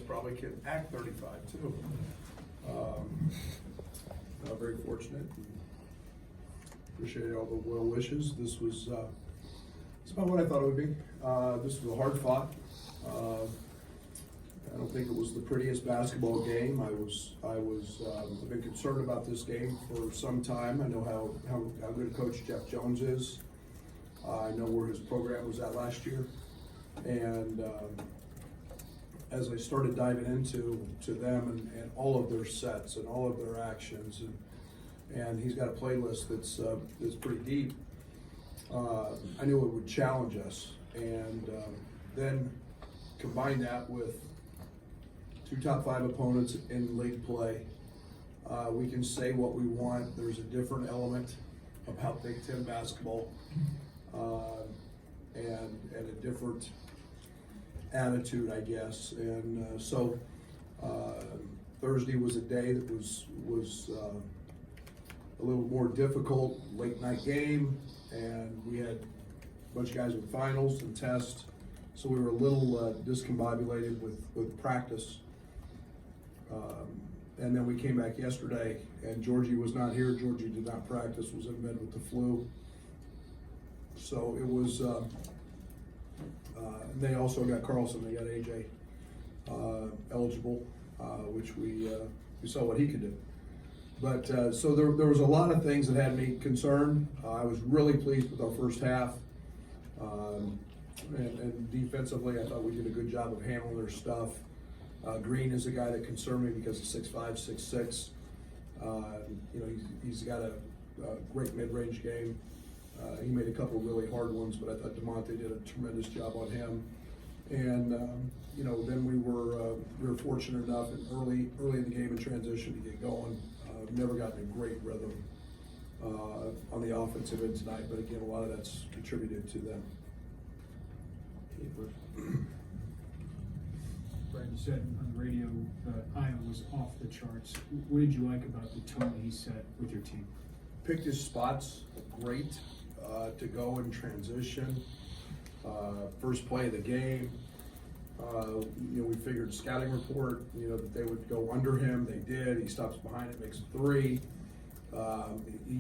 probably can act 35 too. Very fortunate. Appreciate all the well wishes. This was it's about what I thought it would be. This was a hard fought. I don't think it was the prettiest basketball game. I've been concerned about this game for some time. I know how good a coach Jeff Jones is. I know where his program was at last year, and as I started diving into them and all of their sets and all of their actions, and he's got a playlist that's pretty deep. I knew it would challenge us, and then combine that with 2 top 5 opponents in league play. We can say what we want. There's a different element about Big Ten basketball, and a different attitude, I guess. And so Thursday was a day that was a little more difficult, late night game, and we had a bunch of guys with finals and tests, so we were a little discombobulated with practice. And then we came back yesterday, and Georgie was not here. Georgie did not practice, was in bed with the flu. So it was, they also got Carlson, they got AJ eligible, which we saw what he could do. But so there was a lot of things that had me concerned. I was really pleased with our first half. And defensively, I thought we did a good job of handling their stuff. Green is a guy that concerned me because of 6'5", 6'6". You know, he's got a great mid-range game. He made a couple really hard ones, but I thought DeMonte did a tremendous job on him. And you know, then we were fortunate enough in early in the game in transition to get going. Never gotten a great rhythm on the offensive end tonight, but again, a lot of that's contributed to them. Brad, you said on the radio that Iowa was off the charts. What did you like about the tone he set with your team? Picked his spots great to go in transition. First play of the game. You know, we figured scouting report, you know, that they would go under him. They did. He stops behind it, makes a 3.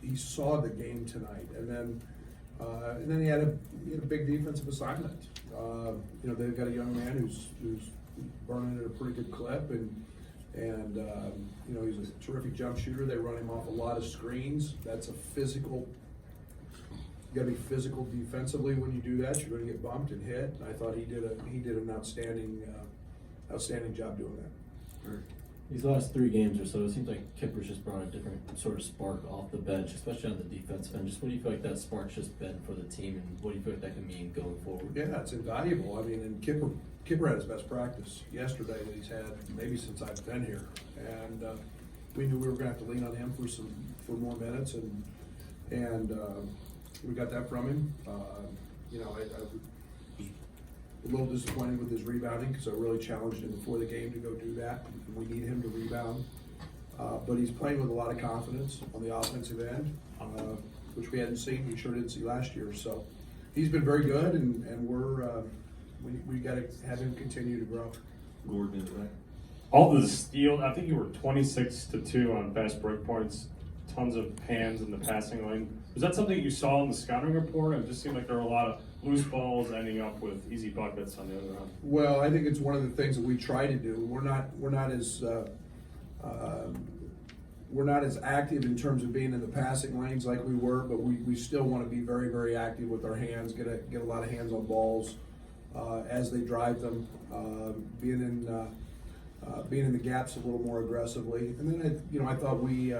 He saw the game tonight, and then he had a big defensive assignment. You know, they've got a young man who's burning at a pretty good clip, and you know, he's a terrific jump shooter. They run him off a lot of screens. That's a physical. You got to be physical defensively when you do that. You're going to get bumped and hit. And I thought he did an outstanding job doing that. These last 3 games or so, it seems like Kipper's just brought a different sort of spark off the bench, especially on the defensive end. Just what do you feel like that spark's just been for the team, and what do you feel like that can mean going forward? Yeah, it's invaluable. I mean, and Kipper had his best practice yesterday that he's had maybe since I've been here, and we knew we were going to have to lean on him for more minutes, and we got that from him. You know, I was a little disappointed with his rebounding because I really challenged him before the game to go do that. We need him to rebound. But he's playing with a lot of confidence on the offensive end, which we sure didn't see last year. So he's been very good, and we got to have him continue to grow. Gordon is right. All the steal, I think you were 26-2 on fast break points, tons of hands in the passing lane. Was that something you saw in the scouting report? It just seemed like there were a lot of loose balls ending up with easy buckets on the other end. Well, I think it's one of the things that we try to do. We're not as active in terms of being in the passing lanes like we were, but we still want to be very, very active with our hands, get a lot of hands on balls as they drive them, being in the gaps a little more aggressively. And then I thought we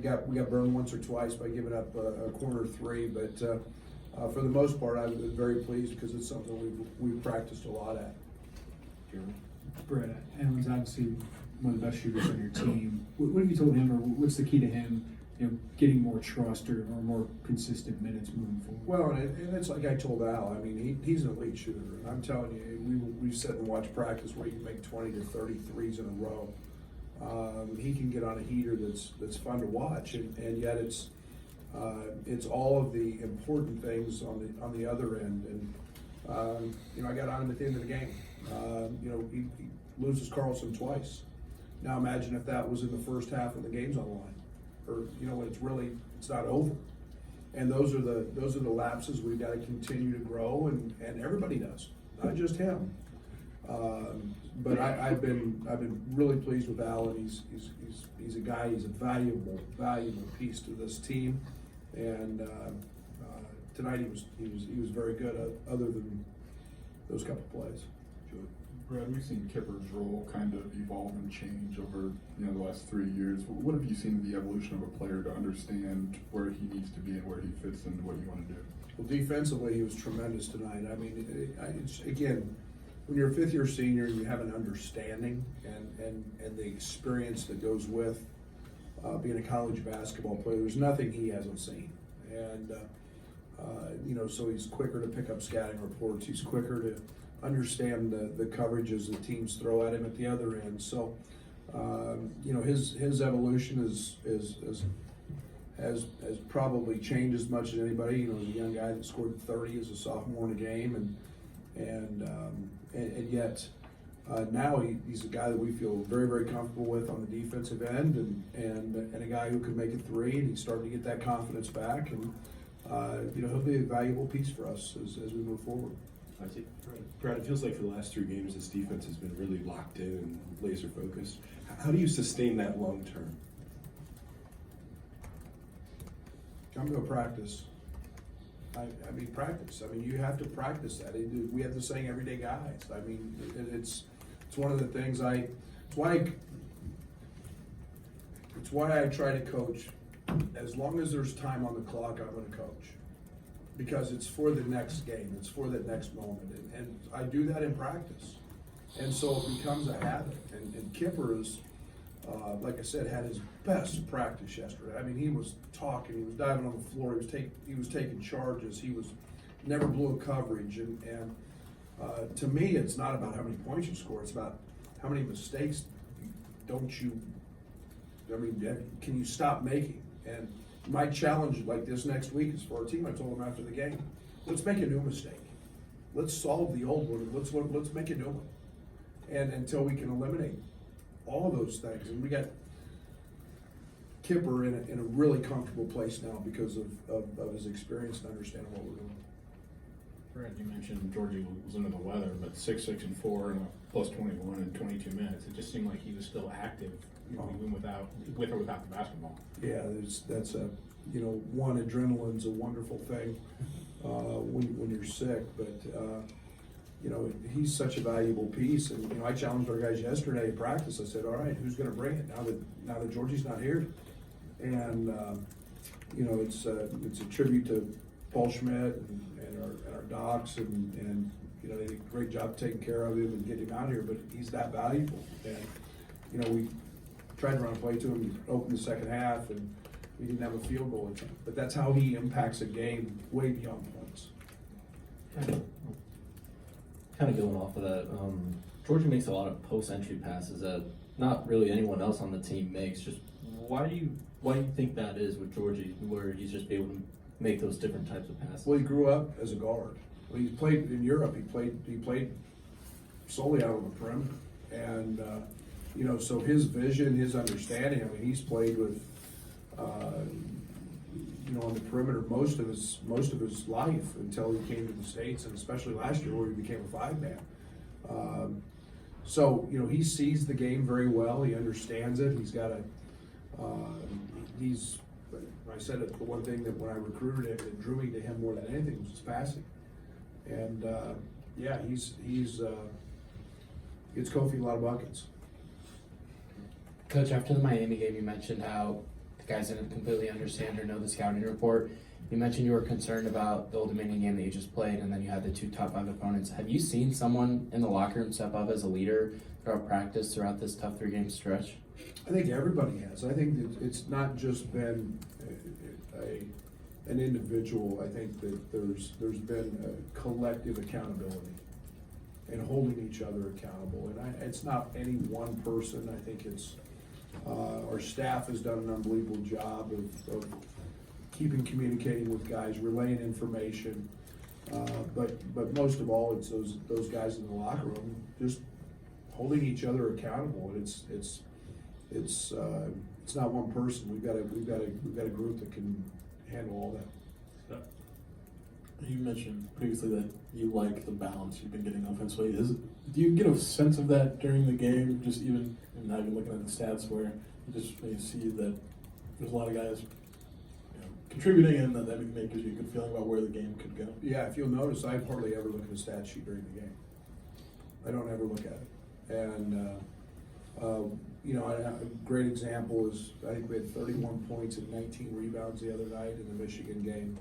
got burned once or twice by giving up a corner 3, but for the most part, I was very pleased because it's something we've practiced a lot at. Brad, Allen's obviously one of the best shooters on your team. What have you told him, or what's the key to him, you know, getting more trust or more consistent minutes moving forward? Well, and it's like I told Al. I mean, he's an elite shooter, and I'm telling you, we've sat and watched practice where he can make 20 to 30 threes in a row. He can get on a heater that's fun to watch, and yet it's all of the important things on the other end. I got on him at the end of the game. He loses Carlson twice. Now imagine if that was in the first half and the game's on the line, or it's not over. And those are the lapses we've got to continue to grow, and everybody does, not just him. But I've been really pleased with Alan. He's a guy. He's a valuable piece to this team, and tonight he was very good. Other than those couple plays. Brad, we've seen Kipper's role kind of evolve and change over the last 3 years. What have you seen in the evolution of a player to understand where he needs to be and where he fits into what you want to do? Well, defensively, he was tremendous tonight. I mean, again, when you're a fifth-year senior, you have an understanding and the experience that goes with being a college basketball player. There's nothing he hasn't seen, and so he's quicker to pick up scouting reports. He's quicker to understand the coverages that teams throw at him at the other end. So, his evolution has probably changed as much as anybody. He's a young guy that scored 30 as a sophomore in a game, and yet now he's a guy that we feel very, very comfortable with on the defensive end, and a guy who can make a three, and he's starting to get that confidence back, and he'll be a valuable piece for us as we move forward. I see. Brad, it feels like for the last 3 games, this defense has been really locked in and laser focused. How do you sustain that long term? Come to a practice. I mean, practice. I mean, you have to practice that. We have the saying, everyday guys. I mean, it's one of the things it's why I try to coach. As long as there's time on the clock, I'm going to coach. Because it's for the next game, it's for the next moment, and I do that in practice, and so it becomes a habit. And Kipper is, like I said, had his best practice yesterday. I mean, he was talking, he was diving on the floor, he was taking charges, he was never blew a coverage, and to me, it's not about how many points you score; it's about how many mistakes can you stop making? And my challenge like this next week is for our team. I told them after the game, let's make a new mistake. Let's solve the old one and let's make a new one. And until we can eliminate all of those things. And we got Kipper in a really comfortable place now because of his experience and understanding what we're doing. Brad, you mentioned Georgie was under the weather, but 6-6-4 and a plus 21 in 22 minutes. It just seemed like he was still active, even with or without the basketball. Yeah, that's one, adrenaline's a wonderful thing when you're sick, but he's such a valuable piece. And I challenged our guys yesterday in practice. I said, all right, who's going to bring it now that Georgie's not here? And it's a tribute to Paul Schmidt and our docs, and they did a great job taking care of him and getting him out here. But he's that valuable, and we tried to run a play to him, open the second half, and we didn't have a field goal with him. But that's how he impacts a game way beyond points. Kind of going off of that, Georgia makes a lot of post-entry passes that not really anyone else on the team makes. Just why do you think that is with Georgie, where he's just able to make those different types of passes? Well, he grew up as a guard. Well, he played in Europe. He played solely out on the perimeter, and so his vision, his understanding. I mean, he's played with on the perimeter most of his life until he came to the States, and especially last year where he became a 5-man. So he sees the game very well. He understands it. He's got I said it, the one thing that when I recruited him that drew me to him more than anything was his passing. And he's gets Kofi a lot of buckets. Coach, after the Miami game, you mentioned how the guys didn't completely understand or know the scouting report. You mentioned you were concerned about the Old Dominion game that you just played, and then you had the 2 top 5 opponents. Have you seen someone in the locker room step up as a leader throughout practice throughout this tough 3-game stretch? I think everybody has. I think that it's not just been an individual. I think that there's been a collective accountability and holding each other accountable. And it's not any one person. I think it's our staff has done an unbelievable job of keeping communicating with guys, relaying information, But most of all, it's those guys in the locker room just holding each other accountable, and it's not one person. We've got a group that can handle all that. You mentioned previously that you like the balance you've been getting offensively. Do you get a sense of that during the game, just even not even looking at the stats, where you see that there's a lot of guys contributing, and that gives you a good feeling about where the game could go? Yeah, if you'll notice, I hardly ever look at a stat sheet during the game. I don't ever look at it. And, a great example is, I think we had 31 points and 19 rebounds the other night in the Michigan game.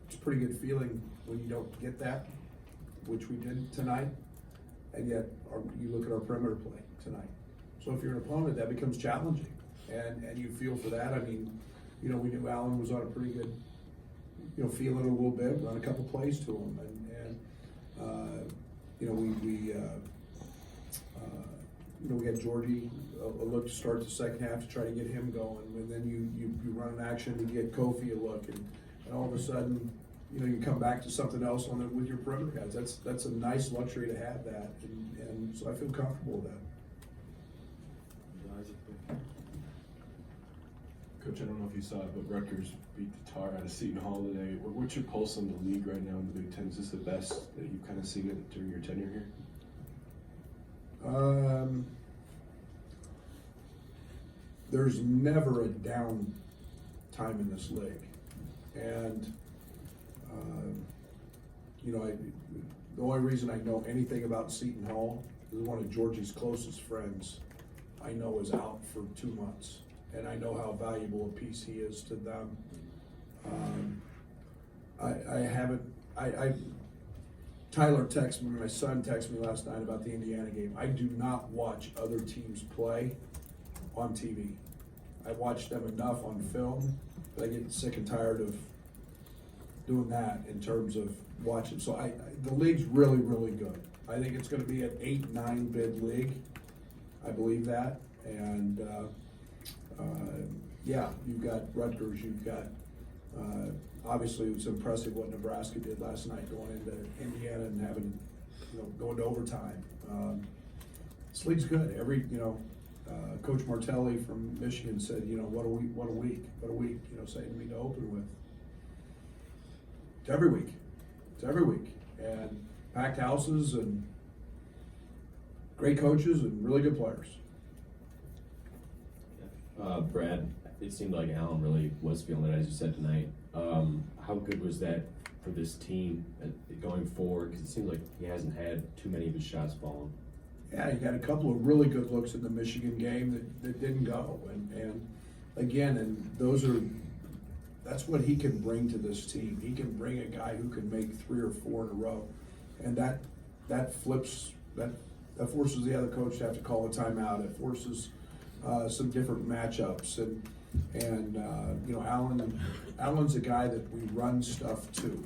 It's a pretty good feeling when you don't get that, which we did tonight, and yet you look at our perimeter play tonight. So if you're an opponent, that becomes challenging, and you feel for that. I mean, we knew Allen was on a pretty good, feeling a little bit, run a couple plays to him, we had Georgie a look to start the second half to try to get him going, and then you run an action to get Kofi a look, and all of a sudden, you come back to something else with your perimeter guys. That's a nice luxury to have that, and so I feel comfortable with that. Coach, I don't know if you saw it, but Rutgers beat the tar out of Seton Hall today. What's your pulse on the league right now in the Big Ten? Is this the best that you've kind of seen it during your tenure here? There's never a down time in this league, and the only reason I know anything about Seton Hall is one of Georgie's closest friends I know is out for 2 months, and I know how valuable a piece he is to them. Tyler texted me, my son texted me last night about the Indiana game. I do not watch other teams play on TV. I watch them enough on film, but I get sick and tired of doing that in terms of watching. So the league's really, really good. I think it's going to be an 8-9 bid league. I believe that. And you've got Rutgers, you've got obviously it was impressive what Nebraska did last night going into Indiana and having, going to overtime. This league's good. Coach Martelli from Michigan said, what a week, saying to me to open with. It's every week, and packed houses and great coaches and really good players. Brad, it seemed like Allen really was feeling it, as you said tonight. How good was that for this team going forward? Because it seems like he hasn't had too many of his shots falling. Yeah, he got a couple of really good looks in the Michigan game that didn't go, and that's what he can bring to this team. He can bring a guy who can make 3 or 4 in a row, and that forces the other coach to have to call a timeout. It forces some different matchups, and Allen's a guy that we run stuff to.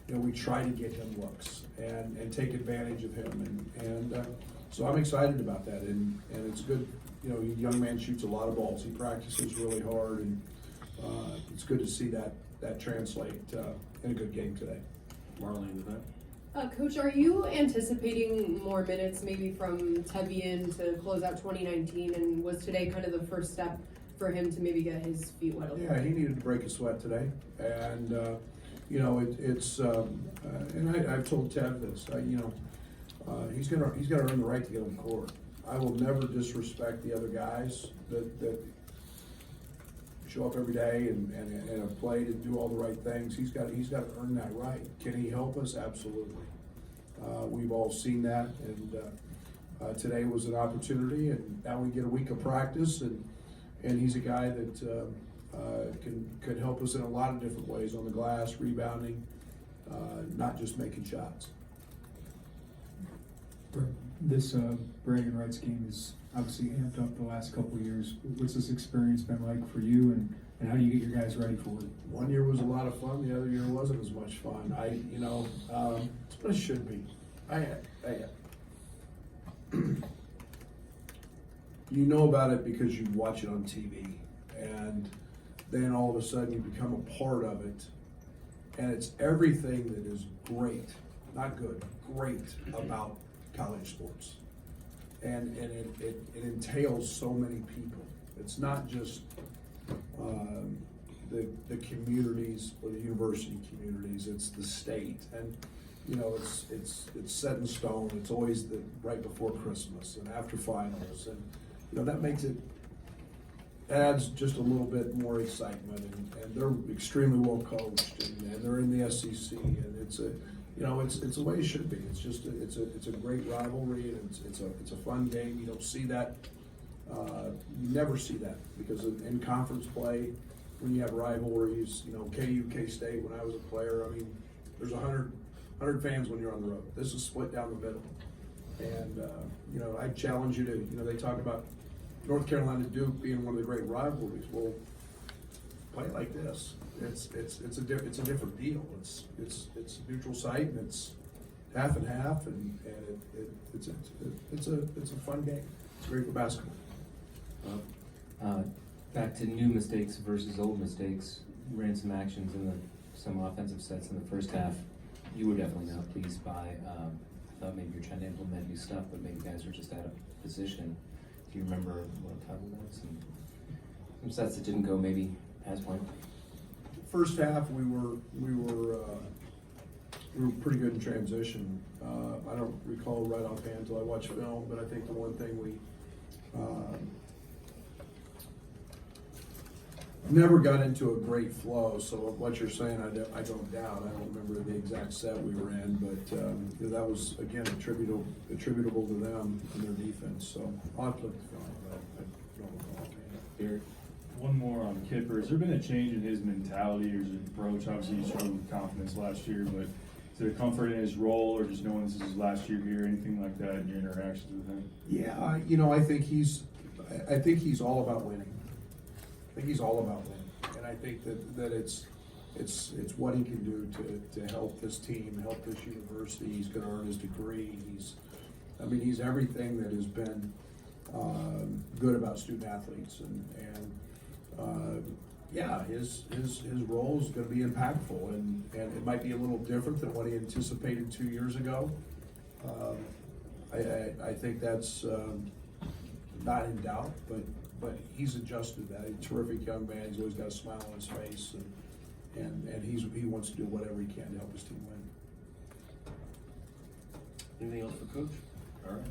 We try to get him looks and take advantage of him, and so I'm excited about that, and it's good. A young man shoots a lot of balls. He practices really hard, and it's good to see that translate in a good game today. Marlene, with that? Coach, are you anticipating more minutes maybe from Tevian to close out 2019, and was today kind of the first step for him to maybe get his feet wet a little? Yeah, he needed to break a sweat today, and I've told Tev this. He's gonna earn the right to get on the court. I will never disrespect the other guys that show up every day and have played and do all the right things. He's got to earn that right. Can he help us? Absolutely. We've all seen that, and today was an opportunity, and now we get a week of practice, and he's a guy that could help us in a lot of different ways on the glass, rebounding, not just making shots. This bragging rights game is obviously amped up the last couple of years. What's this experience been like for you, and how do you get your guys ready for it? One year was a lot of fun. The other year wasn't as much fun. It's what it should be. You know about it because you watch it on TV, and then all of a sudden you become a part of it, And it's everything that is great, not good, great about college sports. And it entails so many people. It's not just the communities or the university communities, it's the state. And you know, it's set in stone. It's always right before Christmas and after finals, and you know that makes it adds just a little bit more excitement. And they're extremely well coached, and they're in the SEC, and it's the way it should be. It's just it's a great rivalry, and it's a fun game. You don't see that. You never see that because in conference play, when you have rivalries, you know, KU, K-State. When I was a player, I mean, there's 100 fans when you're on the road. This is split down the middle. And, you know, I challenge you to, you know, they talk about North Carolina Duke being one of the great rivalries. Well, play it like this. It's a different deal. It's a neutral site, and it's half and half, and it's a fun game. It's great for basketball. Back to new mistakes versus old mistakes. You ran some actions in some offensive sets in the first half. You were definitely not pleased by. I thought maybe you're trying to implement new stuff, but maybe guys were just out of position. Do you remember what I'm talking about? Some sets that didn't go maybe past point. First half, we were pretty good in transition. I don't recall right offhand until I watched film, but I think the one thing we never got into a great flow. So what you're saying, I don't doubt. I don't remember the exact set we were in, but you know, that was again attributable to them and their defense. So I'll have to look at the film, but I don't recall offhand. One more on Kipper. Has there been a change in his mentality or his approach? Obviously, he struggled with confidence last year, but is there comfort in his role or just knowing this is his last year here, anything like that in your interactions with him? Yeah, you know, I think he's all about winning. I think he's all about winning, and I think that it's what he can do to help this team, help this university. He's going to earn his degree. He's everything that has been good about student athletes, and yeah, his role is going to be impactful, and it might be a little different than what he anticipated 2 years ago. I think that's not in doubt, but he's adjusted that. He's a terrific young man. He's always got a smile on his face, and he wants to do whatever he can to help his team win. Anything else for Coach? All right.